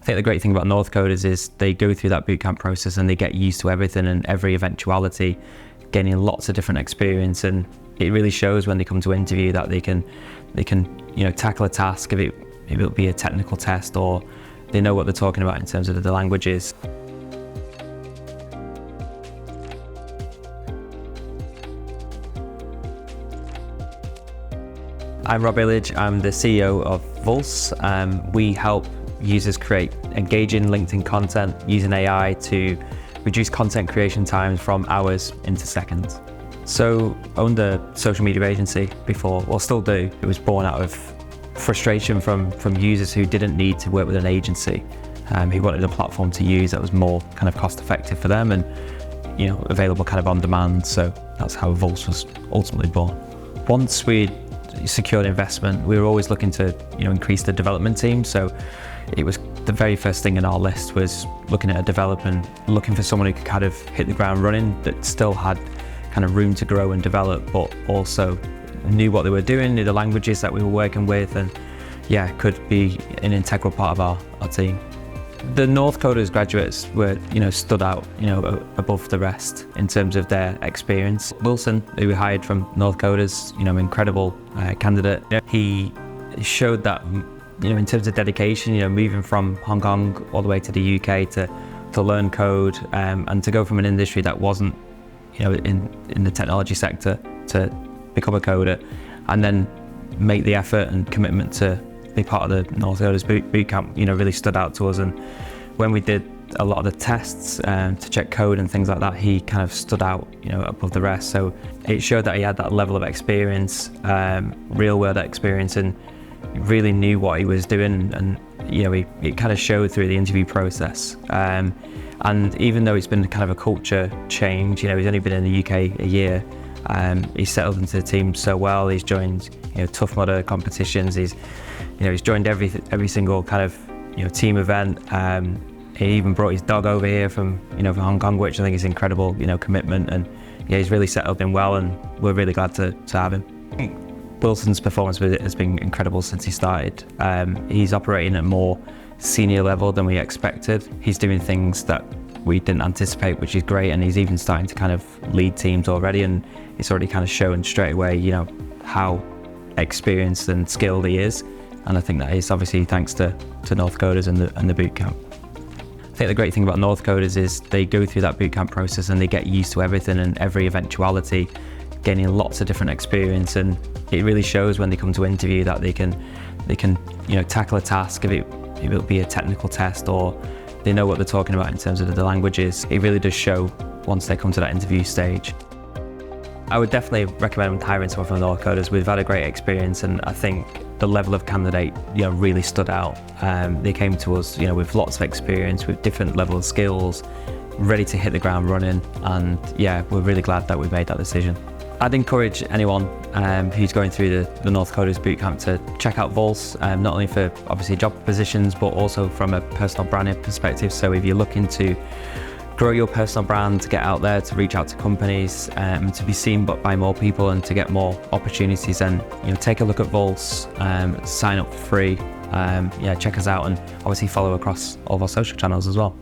think the great thing about Northcoders is they go through that bootcamp process and they get used to everything and every eventuality, gaining lots of different experience, and it really shows when they come to interview that they can tackle a task, if it'll be a technical test, or they know what they're talking about in terms of the languages. I'm Rob Illidge, I'm the CEO of Vulse. We help users create engaging LinkedIn content using AI to reduce content creation times from hours into seconds. So I owned a social media agency before, well still do. It was born out of frustration from users who didn't need to work with an agency, who wanted a platform to use that was more kind of cost effective for them and available kind of on demand. So that's how Vulse was ultimately born. Once we secured investment, we were always looking to increase the development team. So it was the very first thing in our list was looking at a developer and looking for someone who could kind of hit the ground running, that still had kind of room to grow and develop, but also knew what they were doing, knew the languages that we were working with, and could be an integral part of our team. The Northcoders graduates were, stood out, above the rest in terms of their experience. Wilson, who we hired from Northcoders, incredible candidate. He showed that, in terms of dedication, moving from Hong Kong all the way to the UK to learn code, and to go from an industry that wasn't, in the technology sector to become a coder, and then make the effort and commitment to be part of the Northcoders bootcamp, really stood out to us. And when we did a lot of the tests to check code and things like that, he kind of stood out, above the rest. So it showed that he had that level of experience, real world experience, and really knew what he was doing. And it kind of showed through the interview process. And even though it's been kind of a culture change, he's only been in the UK a year. He's settled into the team so well. He's joined, Tough Mudder competitions. He's joined every single kind of, team event. He even brought his dog over here from, from Hong Kong, which I think is incredible, commitment. And he's really settled in well, and we're really glad to have him. Wilson's performance has been incredible since he started. He's operating at a more senior level than we expected. He's doing things that we didn't anticipate, which is great, and he's even starting to kind of lead teams already, and it's already kind of shown straight away, how experienced and skilled he is. And I think that is obviously thanks to Northcoders and the bootcamp. I think the great thing about Northcoders is they go through that bootcamp process and they get used to everything and every eventuality, gaining lots of different experience, and it really shows when they come to interview that they can tackle a task, if it'll be a technical test, or they know what they're talking about in terms of the languages. It really does show once they come to that interview stage. I would definitely recommend hiring someone from Northcoders. We've had a great experience, and I think the level of candidate really stood out. They came to us with lots of experience, with different level of skills, ready to hit the ground running, and we're really glad that we made that decision. I'd encourage anyone who's going through the Northcoders bootcamp to check out Vulse, not only for obviously job positions, but also from a personal branding perspective. So if you're looking to grow your personal brand, to get out there, to reach out to companies, to be seen by more people and to get more opportunities, then take a look at Vulse, sign up for free, check us out, and obviously follow across all of our social channels as well.